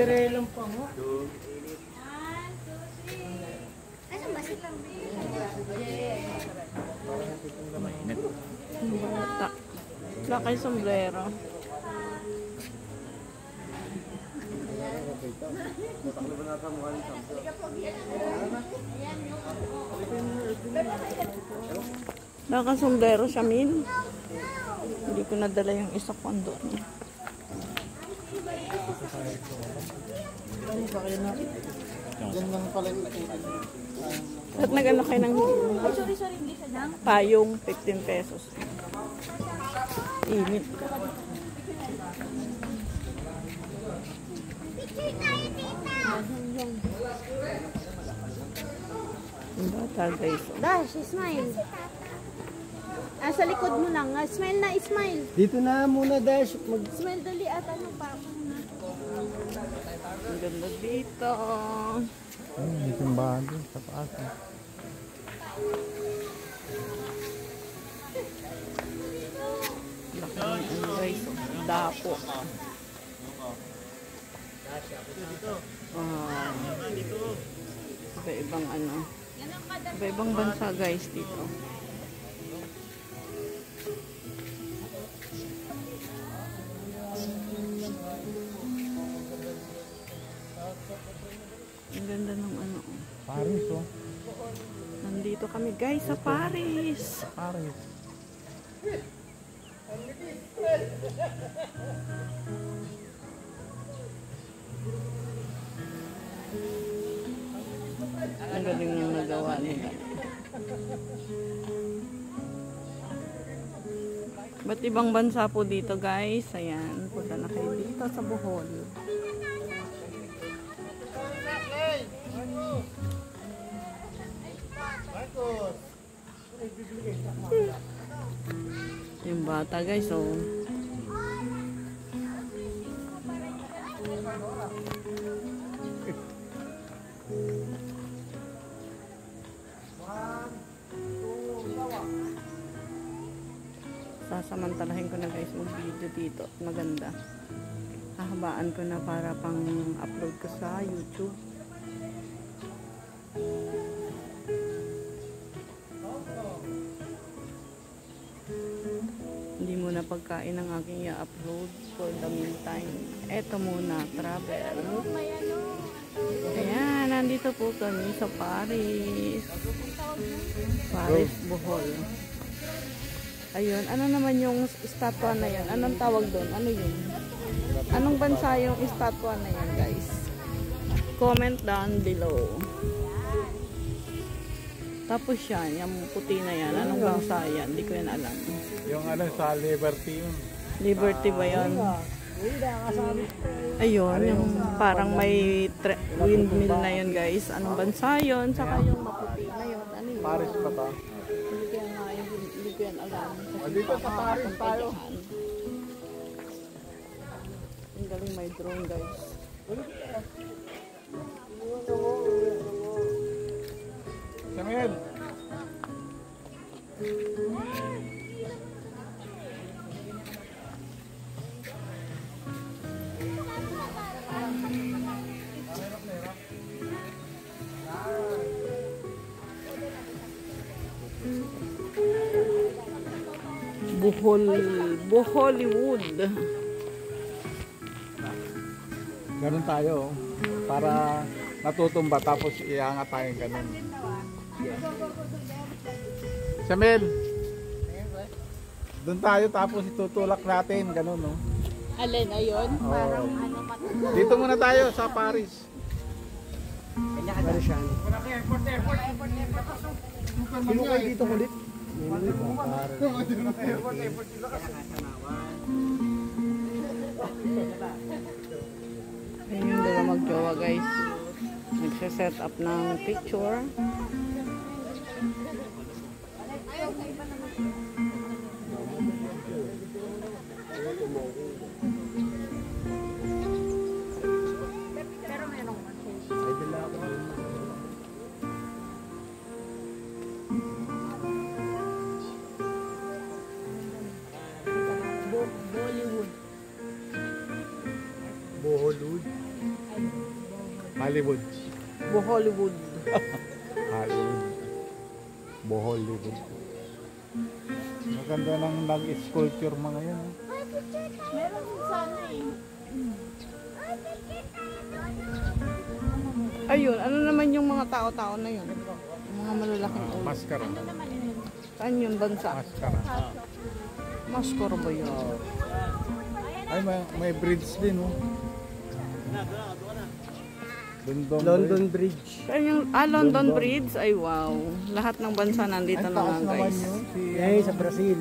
Cinderella pa mo. Asan ba sila? Mainit. Bata. Wala kayo sombrero. Wala kang sombrero, Shamil. Hindi ko nadala yung isa ko doon. At nag-ano kayo ng payong 15 pesos. Init. Ang bata guys. Dash, smile. Sa likod mo lang. Smile na, smile. Dito na muna, Dash. Smile dali at ano pa ako na. Ang ganda dito. Dito yung bahan din sa taas. Laki ng ano guys. Dapo. Iba-ibang ano. Iba-ibang bansa guys dito. Ang ganda ng ano. Paris, oh. Nandito kami guys sa Paris. Paris. Ang galing yung nagawa nila. Ba't ibang bansa po dito guys? Ayan, punta na kayo dito sa Bohol. Yung bata guys, oh. Sasamantalahin ko na guys mag-video dito. Maganda. Hahabaan ko na para pang upload ko sa YouTube. Hindi muna pagkain ang aking i-upload for the meantime. Eto muna, travel. Ayan, nandito po kami sa Paris. Paris, Bohol. Ayun, ano naman yung estatwa na yan? Anong tawag doon? Ano yun? Anong bansa yung estatwa na yan, guys? Comment down below. Tapos yan, yung puti na yan. Anong bansa yan? Hindi ko yan alam. Yung ano sa Liberty yun. Liberty ba yan? Ayun, yung parang may windmill na yun, guys. Anong bansa yun? Saka yung maputi na yun. Ano yun? Paris pa ta. Hindi ko yan alam. Dito sa Paris tayo. Ang galing may drone guys. Samuel. Bohollywood. Ganun tayo. Para natutumba tapos iangat tayo ganun. Samuel. Doon tayo tapos itutulak natin. Ganun, no? Alin, ayun? Parang ano matulog. Dito muna tayo sa Paris. Parisian. Sino kayo dito kulit? Ayun yung dalawa magjowa guys. Nagsiset up ng picture. Pero merong Bohollywood. Hollywood. Bohollywood. Hollywood. Bohollywood. Maganda ng nag-sculpture mga yan. Oh. Meron din sana eh. Ayun, ano naman yung mga tao-tao na yun? Yung mga malalaking ulo. Maskara. Saan yun bansa? Maskara. Maskara ba yun? Ay, may bridge din, oh. London Bridge. Saan yung, London Bridge? Ay, wow. Lahat ng bansa nandito Ang na taas nga, naman guys. yun. Si, Yan sa Brazil.